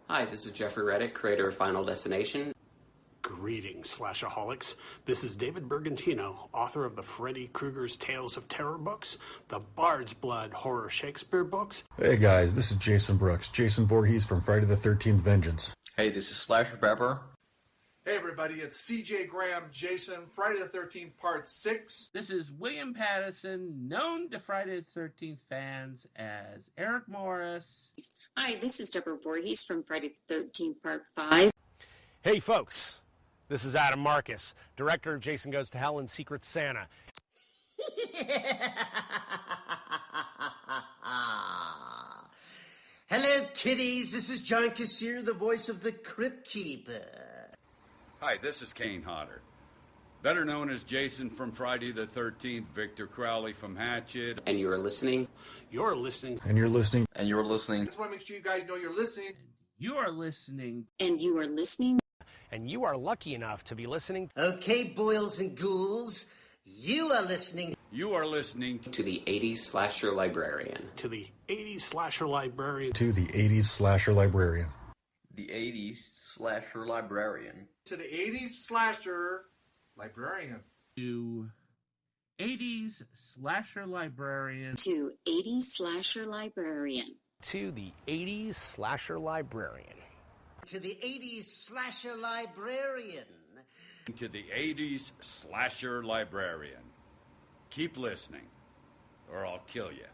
Hi, this is Jeffrey Reddick, creator of Final Destination. Greetings, Slashaholics. This is David Bergantino, author of the Freddy Krueger's Tales of Terror books, the Bard's Blood horror Shakespeare books. Hey guys, this is Jason Brooks, Jason Voorhees from Friday the 13th Vengeance. Hey, this is Slasher Pepper. Hey everybody, it's CJ Graham, Jason, Friday the 13th Part 6. This is William Pattison, known to Friday the 13th fans as Eric Morris. Hi, this is Deborah Voorhees from Friday the 13th Part 5. Hey folks, this is Adam Marcus, director of Jason Goes to Hell and Secret Santa. Hello, kiddies. This is John Kassir, the voice of the Crypt Keeper. Hi, this is Kane Hodder, better known as Jason from Friday the 13th, Victor Crowley from Hatchet. And you are listening. You're listening. And you're listening. And you're listening. Just want to make sure you guys know you're listening. You are listening. And you are listening. And you are lucky enough to be listening. Okay, boils and ghouls, you are listening. You are listening To the 80s Slasher Librarian. To the 80s Slasher Librarian. To the 80s Slasher Librarian. The 80s Slasher Librarian. To the 80s Slasher Librarian. To 80s Slasher Librarian. To 80s Slasher Librarian. To the 80s Slasher Librarian. To the 80s Slasher Librarian. to the 80s Slasher Librarian. Keep listening, or I'll kill you.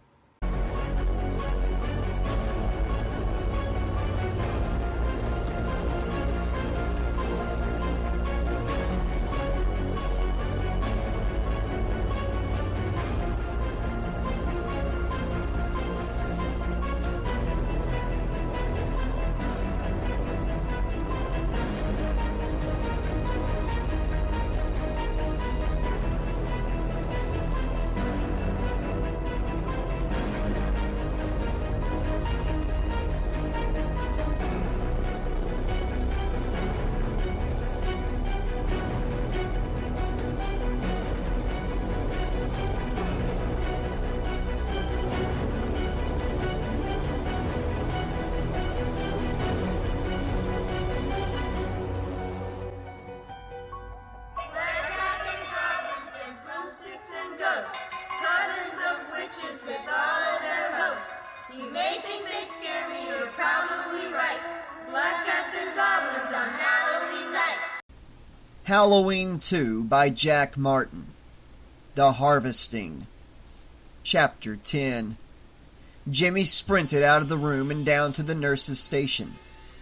Halloween 2 by Jack Martin. The Harvesting. Chapter 10. Jimmy sprinted out of the room and down to the nurse's station.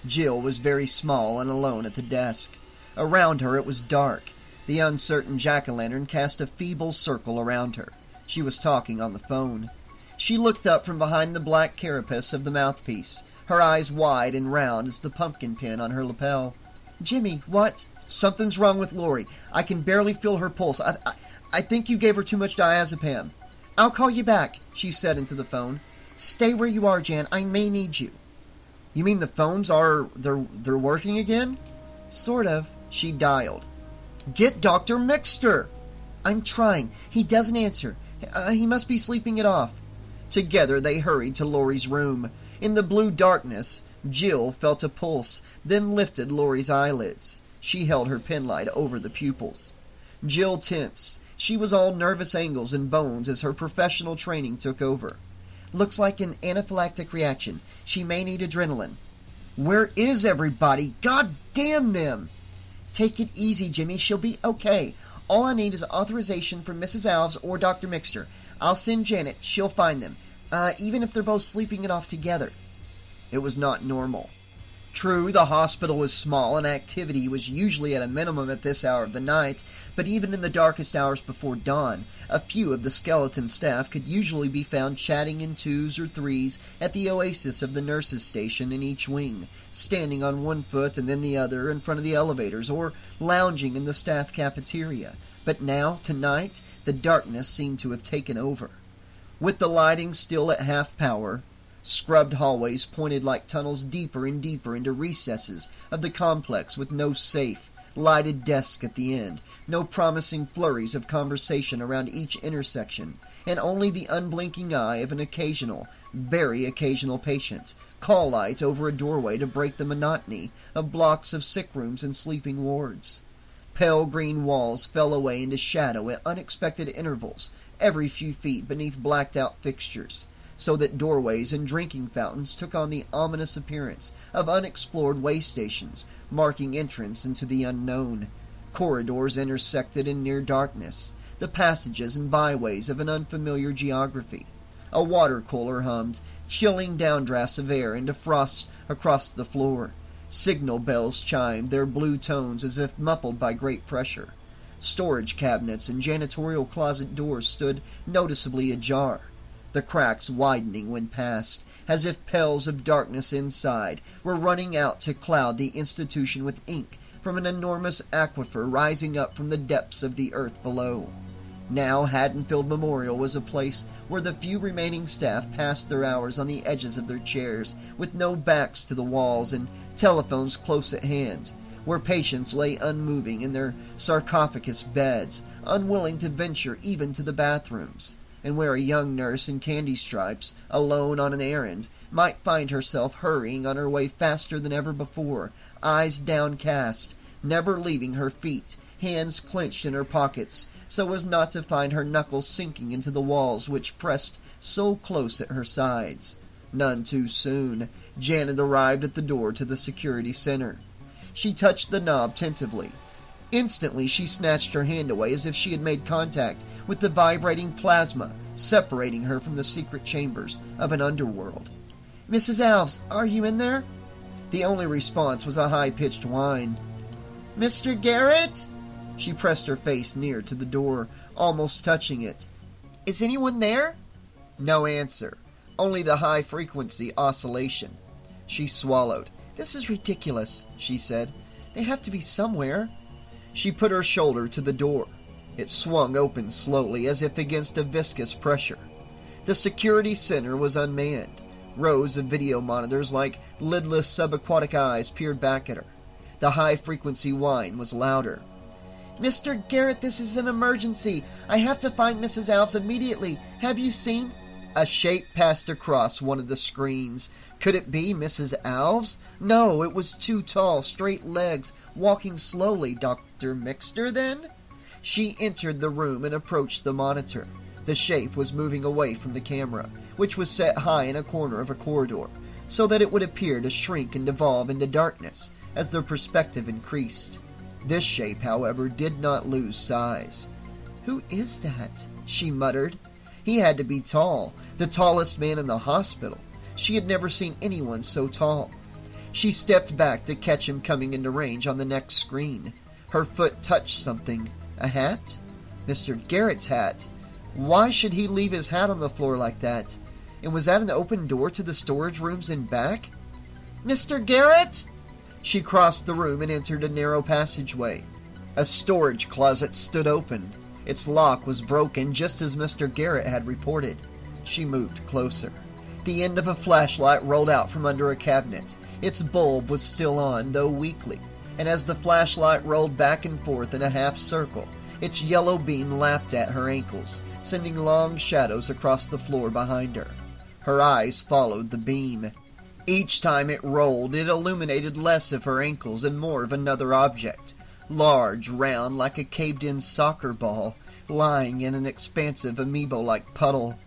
Jill was very small and alone at the desk. Around her it was dark. The uncertain jack-o'-lantern cast a feeble circle around her. She was talking on the phone. She looked up from behind the black carapace of the mouthpiece, her eyes wide and round as the pumpkin pin on her lapel. "Jimmy, what?" "Something's wrong with Lori. I can barely feel her pulse. I think you gave her too much diazepam." "I'll call you back," she said into the phone. "Stay where you are, Jan. I may need you." "You mean the phones they're working again?" "Sort of." She dialed. "Get Dr. Mixter." "I'm trying. He doesn't answer. He must be sleeping it off." Together they hurried to Lori's room. In the blue darkness, Jill felt a pulse, then lifted Lori's eyelids. She held her penlight over the pupils. Jill tensed. She was all nervous angles and bones as her professional training took over. "Looks like an anaphylactic reaction. She may need adrenaline." "Where is everybody? God damn them!" "Take it easy, Jimmy. She'll be okay. All I need is authorization from Mrs. Alves or Dr. Mixter. I'll send Janet. She'll find them. Even if they're both sleeping it off together." It was not normal. True, the hospital was small and activity was usually at a minimum at this hour of the night, but even in the darkest hours before dawn, a few of the skeleton staff could usually be found chatting in twos or threes at the oasis of the nurses' station in each wing, standing on one foot and then the other in front of the elevators, or lounging in the staff cafeteria. But now, tonight, the darkness seemed to have taken over. With the lighting still at half power, scrubbed hallways pointed like tunnels deeper and deeper into recesses of the complex with no safe, lighted desk at the end, no promising flurries of conversation around each intersection, and only the unblinking eye of an occasional, very occasional patient, call light over a doorway to break the monotony of blocks of sick rooms and sleeping wards. Pale green walls fell away into shadow at unexpected intervals, every few feet beneath blacked-out fixtures, so that doorways and drinking fountains took on the ominous appearance of unexplored way stations, marking entrance into the unknown. Corridors intersected in near darkness, the passages and byways of an unfamiliar geography. A water cooler hummed, chilling downdrafts of air into frost across the floor. Signal bells chimed, their blue tones as if muffled by great pressure. Storage cabinets and janitorial closet doors stood noticeably ajar, the cracks widening when passed, as if pells of darkness inside were running out to cloud the institution with ink from an enormous aquifer rising up from the depths of the earth below. Now Haddonfield Memorial was a place where the few remaining staff passed their hours on the edges of their chairs, with no backs to the walls and telephones close at hand, where patients lay unmoving in their sarcophagus beds, unwilling to venture even to the bathrooms, and where a young nurse in candy stripes, alone on an errand, might find herself hurrying on her way faster than ever before, eyes downcast, never leaving her feet, hands clenched in her pockets, so as not to find her knuckles sinking into the walls which pressed so close at her sides. None too soon, Janet arrived at the door to the security center. She touched the knob tentatively. Instantly she snatched her hand away as if she had made contact with the vibrating plasma separating her from the secret chambers of an underworld. "Mrs. Alves, are you in there?" The only response was a high-pitched whine. "Mr. Garrett?" She pressed her face near to the door, almost touching it. "Is anyone there?" No answer, only the high-frequency oscillation. She swallowed. "This is ridiculous," she said. "They have to be somewhere." She put her shoulder to the door. It swung open slowly, as if against a viscous pressure. The security center was unmanned. Rows of video monitors like lidless subaquatic eyes peered back at her. The high-frequency whine was louder. "Mr. Garrett, this is an emergency. I have to find Mrs. Alves immediately. Have you seen—" A shape passed across one of the screens. Could it be Mrs. Alves? No, it was two tall, straight legs, walking slowly. Dr. Mixter, then? She entered the room and approached the monitor. The shape was moving away from the camera, which was set high in a corner of a corridor, so that it would appear to shrink and devolve into darkness as their perspective increased. This shape, however, did not lose size. "Who is that?" she muttered. He had to be tall, the tallest man in the hospital. She had never seen anyone so tall. She stepped back to catch him coming into range on the next screen. Her foot touched something. A hat? Mr. Garrett's hat. Why should he leave his hat on the floor like that? And was that an open door to the storage rooms in back? "Mr. Garrett?" She crossed the room and entered a narrow passageway. A storage closet stood open. Its lock was broken, just as Mr. Garrett had reported. She moved closer. The end of a flashlight rolled out from under a cabinet. Its bulb was still on, though weakly, and as the flashlight rolled back and forth in a half circle, its yellow beam lapped at her ankles, sending long shadows across the floor behind her. Her eyes followed the beam. Each time it rolled, it illuminated less of her ankles and more of another object, large, round, like a caved-in soccer ball, lying in an expansive amoeba-like puddle.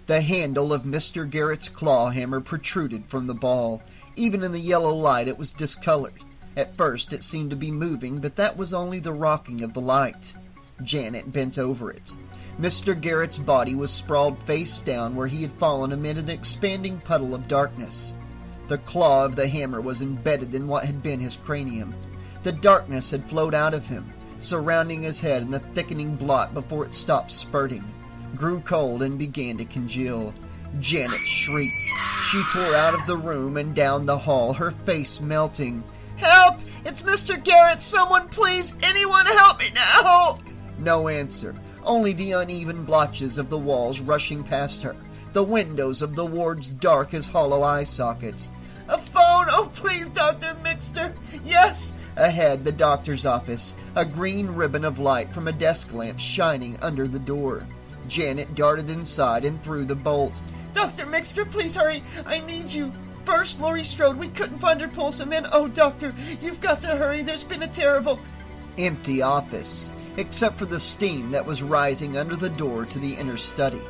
The handle of Mr. Garrett's claw hammer protruded from the ball. Even in the yellow light it was discolored. At first it seemed to be moving, but that was only the rocking of the light. Janet bent over it. Mr. Garrett's body was sprawled face down where he had fallen amid an expanding puddle of darkness. The claw of the hammer was embedded in what had been his cranium. The darkness had flowed out of him, surrounding his head in a thickening blot before it stopped spurting, grew cold, and began to congeal. Janet shrieked. She tore out of the room and down the hall, her face melting. "Help! It's Mr. Garrett! Someone please! Anyone help me now!" No answer, only the uneven blotches of the walls rushing past her, the windows of the wards dark as hollow eye sockets. "A phone! Oh, please, Dr. Mixter! Yes!" A Ahead, the doctor's office, a green ribbon of light from a desk lamp shining under the door. Janet darted inside and through the bolt. Dr. Mixter, please hurry. I need you. First, Laurie Strode. We couldn't find her pulse, and then, oh, doctor, you've got to hurry. There's been a terrible... Empty office, except for the steam that was rising under the door to the inner study.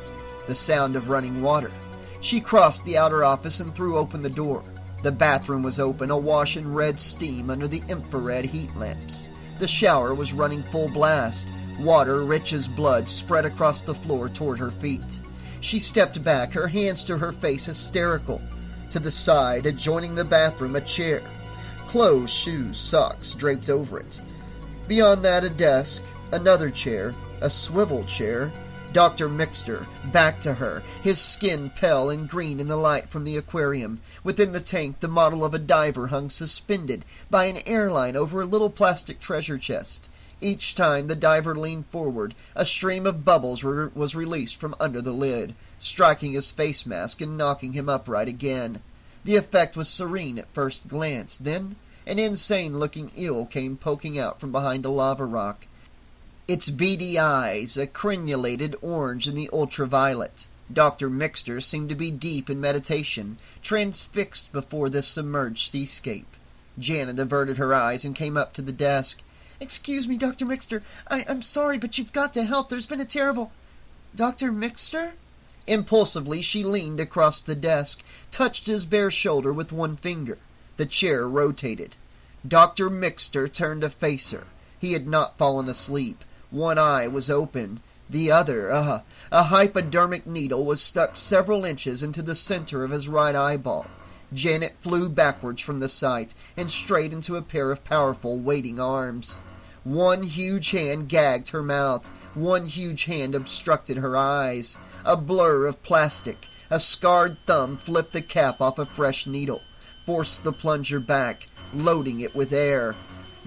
The sound of running water. She crossed the outer office and threw open the door. The bathroom was open, awash in red steam under the infrared heat lamps. The shower was running full blast. Water, rich as blood, spread across the floor toward her feet. She stepped back, her hands to her face, hysterical. To the side, adjoining the bathroom, a chair. Clothes, shoes, socks draped over it. Beyond that, a desk, another chair, a swivel chair. Dr. Mixter, back to her, his skin pale and green in the light from the aquarium. Within the tank, the model of a diver hung suspended by an airline over a little plastic treasure chest. Each time the diver leaned forward, a stream of bubbles was released from under the lid, striking his face mask and knocking him upright again. The effect was serene at first glance. Then an insane-looking eel came poking out from behind a lava rock. Its beady eyes, a crenulated orange in the ultraviolet. Dr. Mixter seemed to be deep in meditation, transfixed before this submerged seascape. Janet averted her eyes and came up to the desk. Excuse me, Dr. Mixter. I'm sorry, but you've got to help. There's been a terrible... Dr. Mixter? Impulsively, she leaned across the desk, touched his bare shoulder with one finger. The chair rotated. Dr. Mixter turned to face her. He had not fallen asleep. One eye was open. The other, a hypodermic needle, was stuck several inches into the center of his right eyeball. Janet flew backwards from the sight and straight into a pair of powerful, waiting arms. One huge hand gagged her mouth. One huge hand obstructed her eyes. A blur of plastic. A scarred thumb flipped the cap off a fresh needle, forced the plunger back, loading it with air.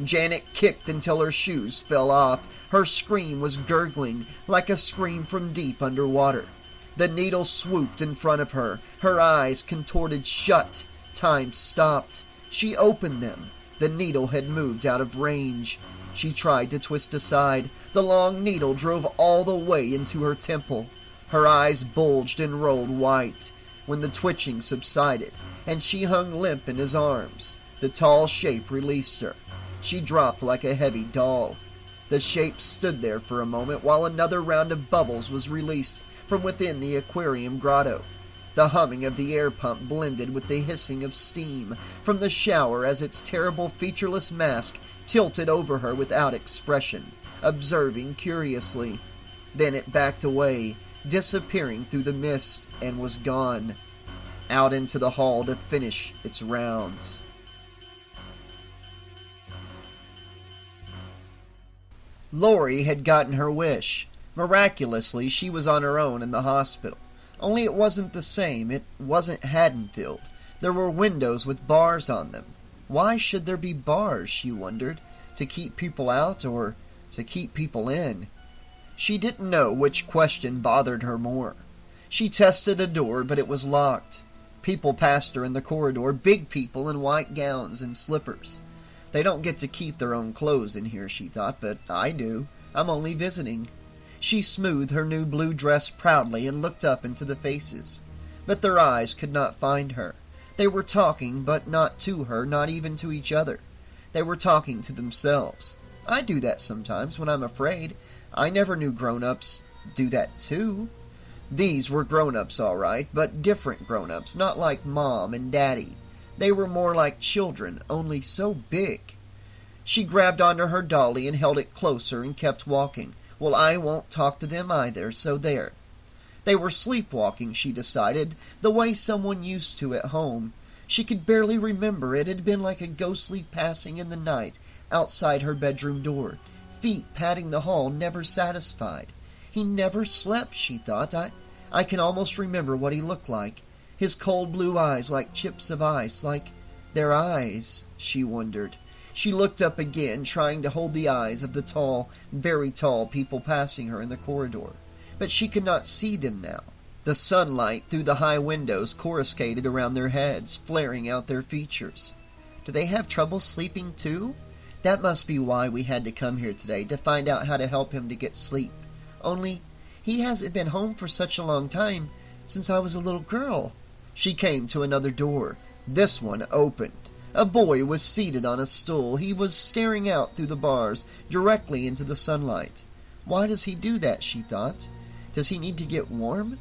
Janet kicked until her shoes fell off. Her scream was gurgling, like a scream from deep underwater. The needle swooped in front of her. Her eyes contorted shut. Time stopped. She opened them. The needle had moved out of range. She tried to twist aside. The long needle drove all the way into her temple. Her eyes bulged and rolled white. When the twitching subsided, and she hung limp in his arms, the tall shape released her. She dropped like a heavy doll. The shape stood there for a moment while another round of bubbles was released from within the aquarium grotto. The humming of the air pump blended with the hissing of steam from the shower as its terrible featureless mask tilted over her without expression, observing curiously. Then it backed away, disappearing through the mist, and was gone, out into the hall to finish its rounds. Laurie had gotten her wish. Miraculously, she was on her own in the hospital. Only it wasn't the same. It wasn't Haddonfield. There were windows with bars on them. Why should there be bars, she wondered? To keep people out or to keep people in? She didn't know which question bothered her more. She tested a door, but it was locked. People passed her in the corridor, big people in white gowns and slippers. They don't get to keep their own clothes in here, she thought, but I do. I'm only visiting. She smoothed her new blue dress proudly and looked up into the faces. But their eyes could not find her. They were talking, but not to her, not even to each other. They were talking to themselves. I do that sometimes when I'm afraid. I never knew grown-ups do that too. These were grown-ups, all right, but different grown-ups, not like Mom and Daddy. They were more like children, only so big. She grabbed onto her dolly and held it closer and kept walking. Well, I won't talk to them either, so there. They were sleepwalking, she decided, the way someone used to at home. She could barely remember. It had been like a ghostly passing in the night outside her bedroom door. Feet patting the hall, never satisfied. He never slept, she thought. I can almost remember what he looked like. His cold blue eyes like chips of ice, like their eyes, she wondered. She looked up again, trying to hold the eyes of the tall, very tall people passing her in the corridor. But she could not see them now. The sunlight through the high windows coruscated around their heads, flaring out their features. Do they have trouble sleeping too? That must be why we had to come here today, to find out how to help him to get sleep. Only, he hasn't been home for such a long time, since I was a little girl." She came to another door. This one opened. A boy was seated on a stool. He was staring out through the bars, directly into the sunlight. Why does he do that, she thought. Does he need to get warm?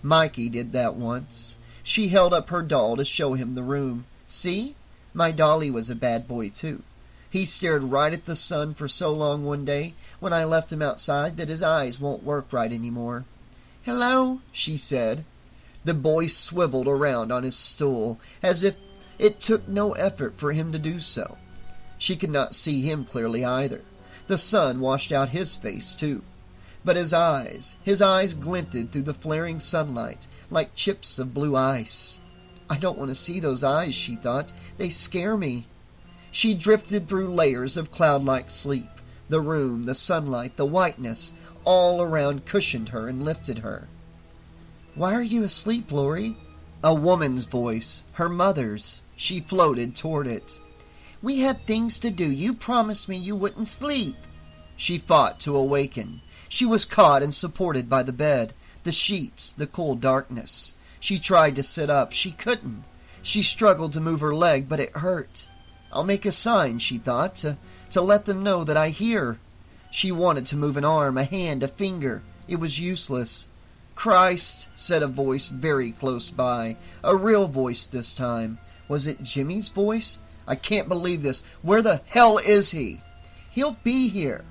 Mikey did that once. She held up her doll to show him the room. "See? My dolly was a bad boy, too. He stared right at the sun for so long one day, when I left him outside, that his eyes won't work right anymore." "Hello," she said. The boy swiveled around on his stool, as if it took no effort for him to do so. She could not see him clearly either. The sun washed out his face, too. But his eyes glinted through the flaring sunlight like chips of blue ice. "I don't want to see those eyes," she thought. "They scare me." She drifted through layers of cloud-like sleep. The room, the sunlight, the whiteness, all around cushioned her and lifted her. "Why are you asleep, Lori?" A woman's voice, her mother's. She floated toward it. "We have things to do. You promised me you wouldn't sleep." She fought to awaken. She was caught and supported by the bed, the sheets, the cool darkness. She tried to sit up. She couldn't. She struggled to move her leg, but it hurt. "I'll make a sign," she thought, to let them know that I hear." She wanted to move an arm, a hand, a finger. It was useless. "Christ," said a voice very close by. A real voice this time. Was it Jimmy's voice? "I can't believe this. Where the hell is he?" "He'll be here."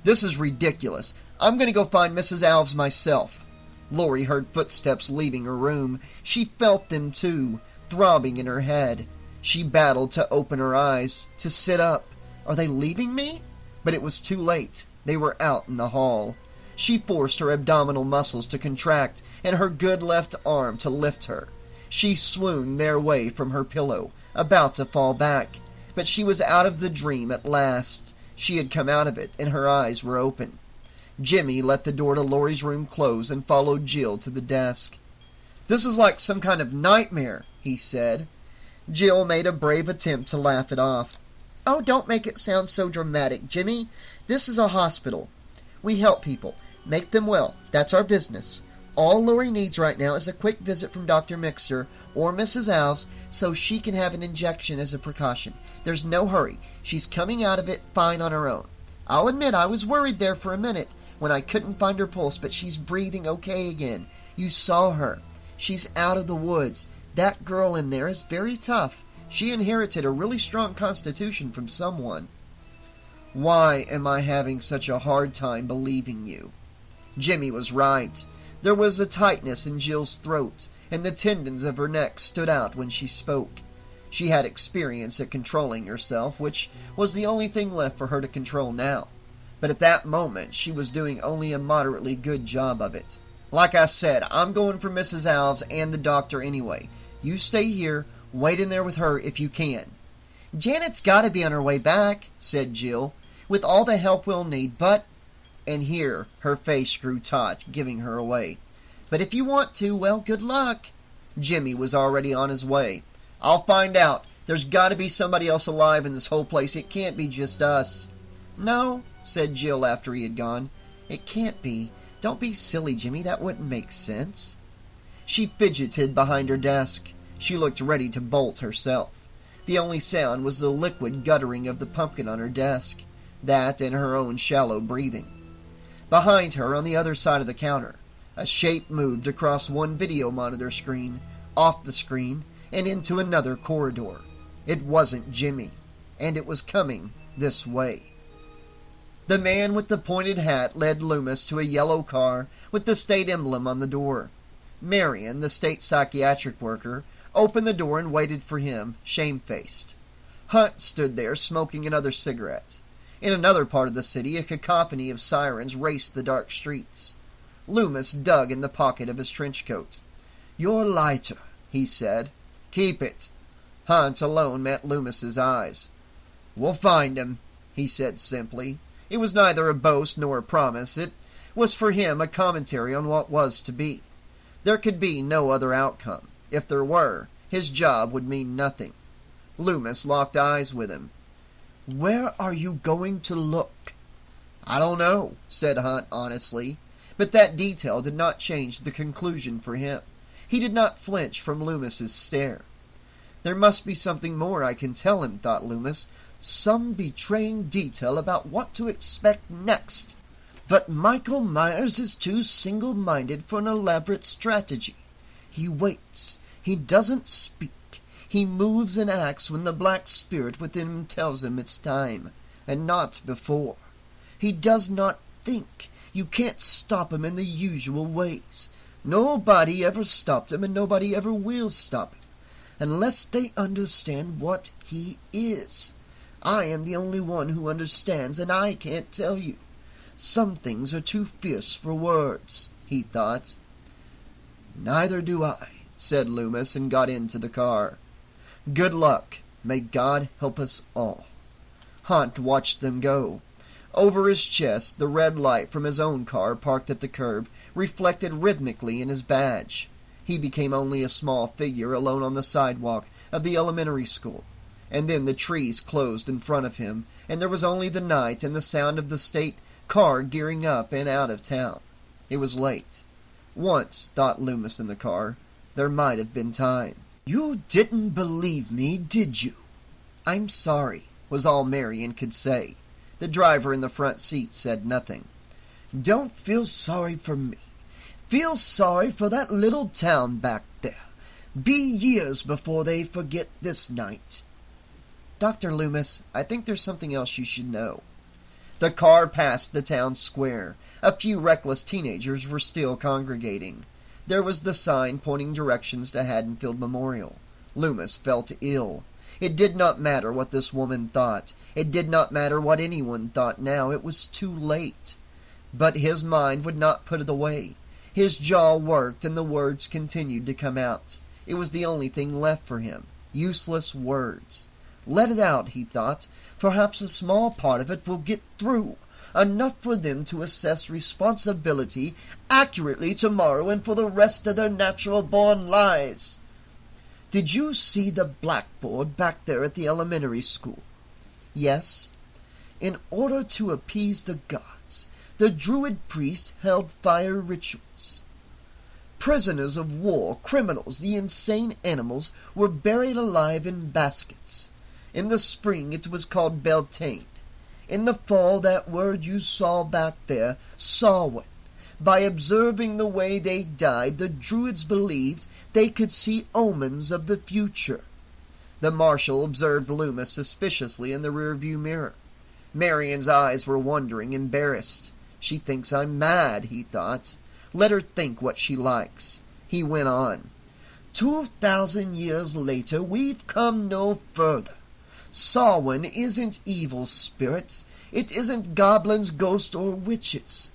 "This is ridiculous. I'm going to go find Mrs. Alves myself." Lori heard footsteps leaving her room. She felt them too, throbbing in her head. She battled to open her eyes, to sit up. "Are they leaving me?" But it was too late. They were out in the hall. She forced her abdominal muscles to contract and her good left arm to lift her. She swooned their way from her pillow, about to fall back. But she was out of the dream at last. She had come out of it, and her eyes were open. Jimmy let the door to Lori's room close and followed Jill to the desk. "This is like some kind of nightmare," he said. Jill made a brave attempt to laugh it off. "Oh, don't make it sound so dramatic, Jimmy. This is a hospital. We help people, make them well. That's our business. All Lori needs right now is a quick visit from Dr. Mixter or Mrs. Alves so she can have an injection as a precaution. There's no hurry. She's coming out of it fine on her own. I'll admit I was worried there for a minute when I couldn't find her pulse, but she's breathing okay again. You saw her. She's out of the woods. That girl in there is very tough. She inherited a really strong constitution from someone." "Why am I having such a hard time believing you?" Jimmy was right. There was a tightness in Jill's throat, and the tendons of her neck stood out when she spoke. She had experience at controlling herself, which was the only thing left for her to control now. But at that moment, she was doing only a moderately good job of it. "Like I said, I'm going for Mrs. Alves and the doctor anyway. You stay here, wait in there with her if you can." "Janet's got to be on her way back," said Jill, "with all the help we'll need, but—" And here her face grew taut, giving her away. "But if you want to, well, good luck." Jimmy was already on his way. "I'll find out. There's got to be somebody else alive in this whole place. It can't be just us." "No," said Jill after he had gone. "It can't be. Don't be silly, Jimmy. That wouldn't make sense." She fidgeted behind her desk. She looked ready to bolt herself. The only sound was the liquid guttering of the pumpkin on her desk. That and her own shallow breathing. Behind her, on the other side of the counter, a shape moved across one video monitor screen, off the screen, and into another corridor. It wasn't Jimmy, and it was coming this way. The man with the pointed hat led Loomis to a yellow car with the state emblem on the door. Marion, the state psychiatric worker, opened the door and waited for him, shamefaced. Hunt stood there smoking another cigarette. In another part of the city, a cacophony of sirens raced the dark streets. Loomis dug in the pocket of his trench coat. "Your lighter," he said. "Keep it." Hunt alone met Loomis's eyes. "We'll find him," he said simply. It was neither a boast nor a promise. It was for him a commentary on what was to be. There could be no other outcome. If there were, his job would mean nothing. Loomis locked eyes with him. Where are you going to look?" "I don't know," said Hunt honestly, but that detail did not change the conclusion for him. He did not flinch from Loomis's stare. "There must be something more I can tell him," thought Loomis. "Some betraying detail about what to expect next. But Michael Myers is too single-minded for an elaborate strategy. He waits. He doesn't speak. He moves and acts when the black spirit within him tells him it's time, and not before. He does not think. You can't stop him in the usual ways. Nobody ever stopped him, and nobody ever will stop him, unless they understand what he is. I am the only one who understands, and I can't tell you. Some things are too fierce for words," he thought. "Neither do I," said Loomis, and got into the car. "Good luck. May God help us all." Hunt watched them go. Over his chest, the red light from his own car, parked at the curb, reflected rhythmically in his badge. He became only a small figure alone on the sidewalk of the elementary school. And then the trees closed in front of him, and there was only the night and the sound of the state car gearing up and out of town. It was late. Once, thought Loomis in the car, there might have been time. "You didn't believe me, did you?" "I'm sorry," was all Marion could say. The driver in the front seat said nothing. "Don't feel sorry for me. Feel sorry for that little town back there. Be years before they forget this night." "Dr. Loomis, I think there's something else you should know." The car passed the town square. A few reckless teenagers were still congregating. There was the sign pointing directions to Haddonfield Memorial. Loomis felt ill. It did not matter what this woman thought. It did not matter what anyone thought now. It was too late. But his mind would not put it away. His jaw worked, and the words continued to come out. It was the only thing left for him. Useless words. Let it out, he thought. Perhaps a small part of it will get through. Enough for them to assess responsibility accurately tomorrow and for the rest of their natural-born lives. "Did you see the blackboard back there at the elementary school?" "Yes." "In order to appease the gods, the Druid priest held fire rituals. Prisoners of war, criminals, the insane animals, were buried alive in baskets. In the spring it was called Beltane. In the fall that word you saw back there, Samhain. By observing the way they died, the Druids believed they could see omens of the future." The marshal observed Loomis suspiciously in the rearview mirror. Marion's eyes were wondering, embarrassed. "She thinks I'm mad," he thought. "Let her think what she likes." He went on. 2,000 years later, we've come no further. Samhain isn't evil spirits. It isn't goblins, ghosts, or witches."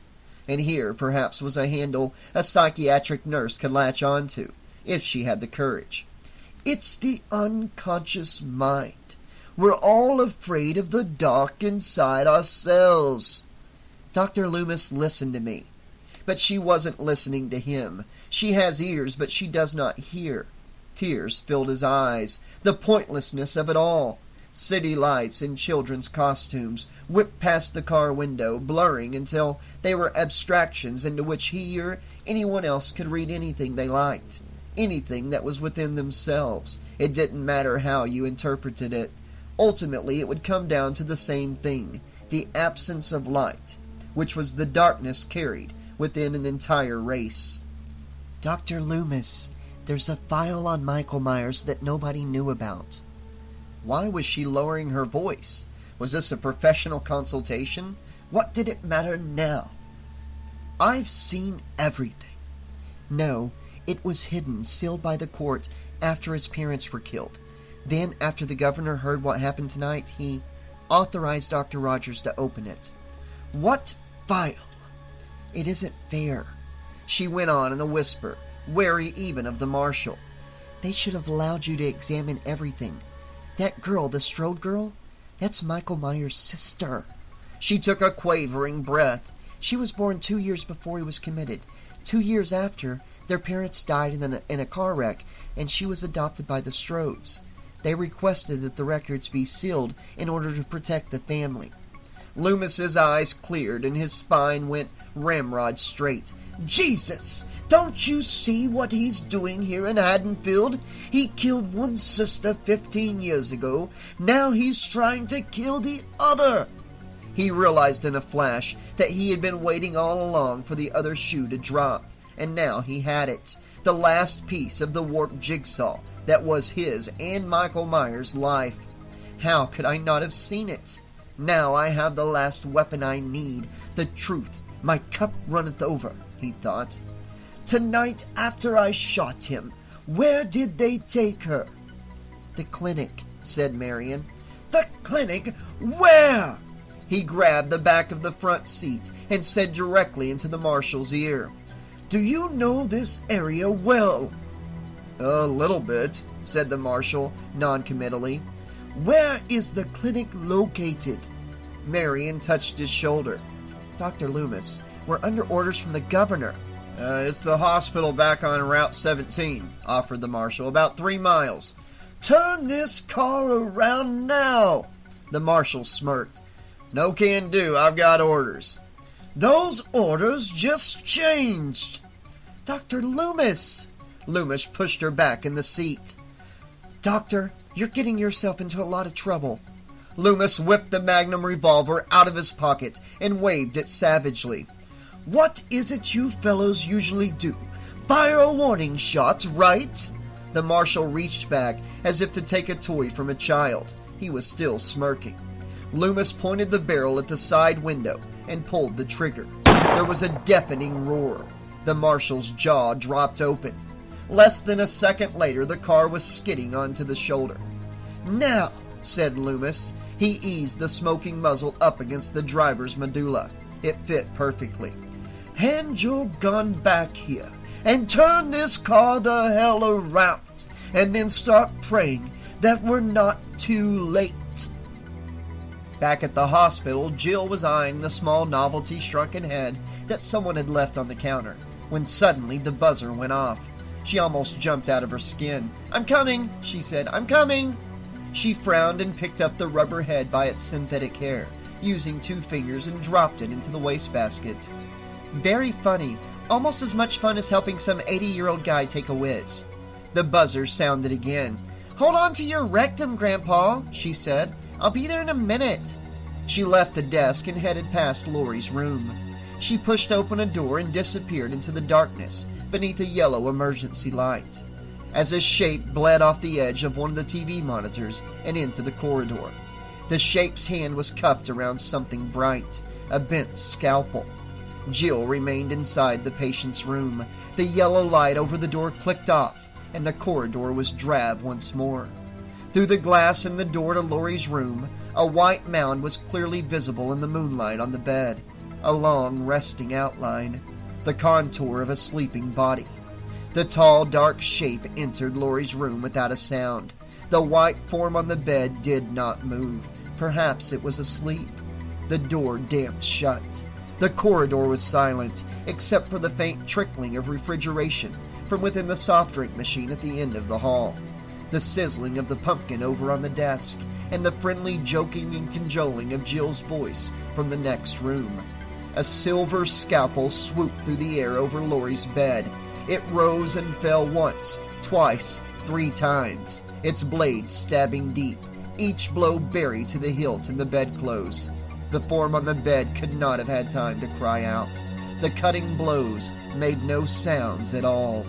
And here, perhaps, was a handle a psychiatric nurse could latch on to, if she had the courage. "It's the unconscious mind. We're all afraid of the dark inside ourselves." "Dr. Loomis, listen to me." But she wasn't listening to him. She has ears, but she does not hear. Tears filled his eyes. The pointlessness of it all. City lights in children's costumes whipped past the car window, blurring until they were abstractions into which he or anyone else could read anything they liked. Anything that was within themselves. It didn't matter how you interpreted it. Ultimately, it would come down to the same thing, the absence of light, which was the darkness carried within an entire race. "Dr. Loomis, there's a file on Michael Myers that nobody knew about." Why was she lowering her voice? Was this a professional consultation? What did it matter now? "I've seen everything." No, it was hidden, sealed by the court after his parents were killed. Then, after the governor heard what happened tonight, he authorized Dr. Rogers to open it. "What file?" "It isn't fair," she went on in a whisper, wary even of the marshal. "They should have allowed you to examine everything. That girl, the Strode girl, that's Michael Myers' sister." She took a quavering breath. "She was born 2 years before he was committed. 2 years after, their parents died in a car wreck, and she was adopted by the Strodes. They requested that the records be sealed in order to protect the family. Loomis's eyes cleared and his spine went ramrod straight. Jesus! Don't you see what he's doing here in Haddonfield? He killed one sister 15 years ago. Now he's trying to kill the other. He realized in a flash that he had been waiting all along for the other shoe to drop, and now he had it. The last piece of the warped jigsaw that was his and Michael Myers' life. How could I not have seen it? Now I have the last weapon I need, the truth. My cup runneth over, he thought. Tonight after I shot him, where did they take her? The clinic, said Marion. The clinic? Where? He grabbed the back of the front seat and said directly into the marshal's ear, Do you know this area well? A little bit, said the marshal noncommittally. Where is the clinic located? Marion touched his shoulder. Dr. Loomis, we're under orders from the governor. It's the hospital back on Route 17, offered the marshal, about 3 miles. Turn this car around now, the marshal smirked. No can do, I've got orders. Those orders just changed. Dr. Loomis! Loomis pushed her back in the seat. Doctor, you're getting yourself into a lot of trouble. Loomis whipped the Magnum revolver out of his pocket and waved it savagely. What is it you fellows usually do? Fire warning shots, right? The marshal reached back as if to take a toy from a child. He was still smirking. Loomis pointed the barrel at the side window and pulled the trigger. There was a deafening roar. The marshal's jaw dropped open. Less than a second later, the car was skidding onto the shoulder. Now, said Loomis. He eased the smoking muzzle up against the driver's medulla. It fit perfectly. Hand your gun back here and turn this car the hell around, and then start praying that we're not too late. Back at the hospital, Jill was eyeing the small novelty shrunken head that someone had left on the counter, when suddenly the buzzer went off. She almost jumped out of her skin. I'm coming, she said. I'm coming. She frowned and picked up the rubber head by its synthetic hair, using 2 fingers, and dropped it into the wastebasket. Very funny. Almost as much fun as helping some 80-year-old guy take a whiz. The buzzer sounded again. Hold on to your rectum, Grandpa, she said. I'll be there in a minute. She left the desk and headed past Laurie's room. She pushed open a door and disappeared into the darkness beneath a yellow emergency light, as a shape bled off the edge of one of the TV monitors and into the corridor. The shape's hand was cuffed around something bright, a bent scalpel. Jill remained inside the patient's room. The yellow light over the door clicked off, and the corridor was drab once more. Through the glass in the door to Laurie's room, a white mound was clearly visible in the moonlight on the bed, a long resting outline, the contour of a sleeping body. The tall, dark shape entered Laurie's room without a sound. The white form on the bed did not move. Perhaps it was asleep. The door damped shut. The corridor was silent, except for the faint trickling of refrigeration from within the soft drink machine at the end of the hall, the sizzling of the pumpkin over on the desk, and the friendly joking and cajoling of Jill's voice from the next room. A silver scalpel swooped through the air over Laurie's bed. It rose and fell once, twice, 3 times, its blade stabbing deep, each blow buried to the hilt in the bedclothes. The form on the bed could not have had time to cry out. The cutting blows made no sounds at all.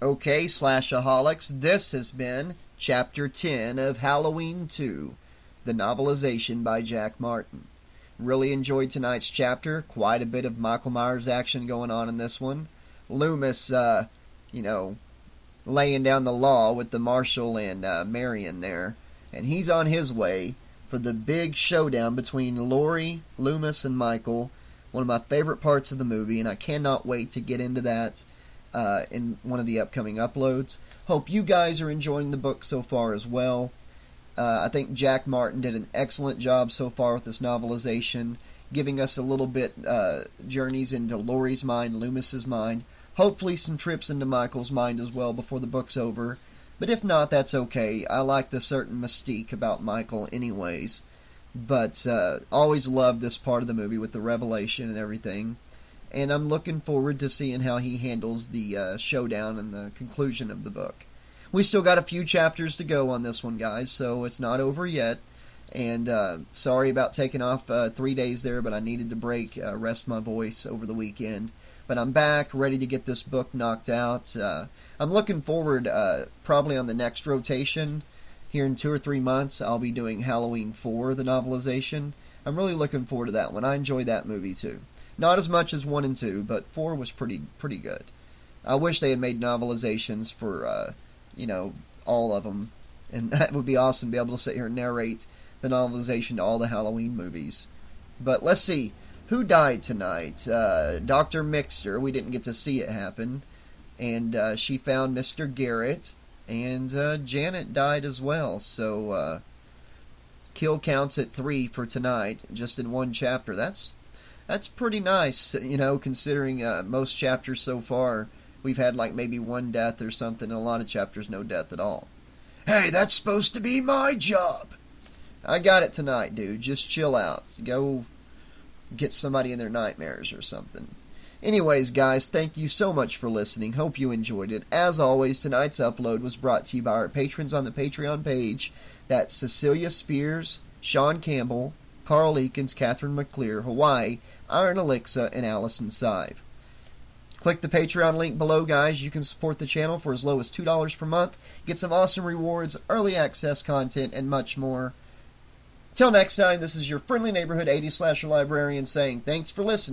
Okay, Slashaholics, this has been Chapter 10 of Halloween 2, the novelization by Jack Martin. Really enjoyed tonight's chapter. Quite a bit of Michael Myers action going on in this one. Loomis, laying down the law with the marshal and Marion there. And he's on his way for the big showdown between Laurie, Loomis, and Michael. One of my favorite parts of the movie, and I cannot wait to get into that. in one of the upcoming uploads. Hope you guys are enjoying the book so far as well. I think Jack Martin did an excellent job so far with this novelization, giving us a little bit journeys into Laurie's mind, Loomis's mind, hopefully some trips into Michael's mind as well before the book's over. But if not, that's okay. I like the certain mystique about Michael anyways. But always loved this part of the movie with the revelation and everything. And I'm looking forward to seeing how he handles the showdown and the conclusion of the book. We still got a few chapters to go on this one, guys, so it's not over yet. And sorry about taking off 3 days there, but I needed to break, rest my voice over the weekend. But I'm back, ready to get this book knocked out. I'm looking forward, probably on the next rotation, here in 2 or 3 months, I'll be doing Halloween 4, the novelization. I'm really looking forward to that one. I enjoyed that movie too. Not as much as 1 and 2, but 4 was pretty good. I wish they had made novelizations for, all of them. And that would be awesome to be able to sit here and narrate the novelization to all the Halloween movies. But let's see. Who died tonight? Dr. Mixter. We didn't get to see it happen. And she found Mr. Garrett. And Janet died as well. So kill counts at 3 for tonight, just in 1 chapter. That's pretty nice, considering most chapters so far we've had like maybe 1 death or something, and a lot of chapters no death at all. Hey, that's supposed to be my job. I got it tonight, dude. Just chill out. Go get somebody in their nightmares or something. Anyways, guys, thank you so much for listening. Hope you enjoyed it. As always, tonight's upload was brought to you by our patrons on the Patreon page. That's Cecilia Spears, Sean Campbell, Carl Eakins, Catherine McClear, Hawaii, Iron Alexa, and Allison Sive. Click the Patreon link below, guys. You can support the channel for as low as $2 per month. Get some awesome rewards, early access content, and much more. Till next time, this is your friendly neighborhood 80s slasher librarian saying thanks for listening.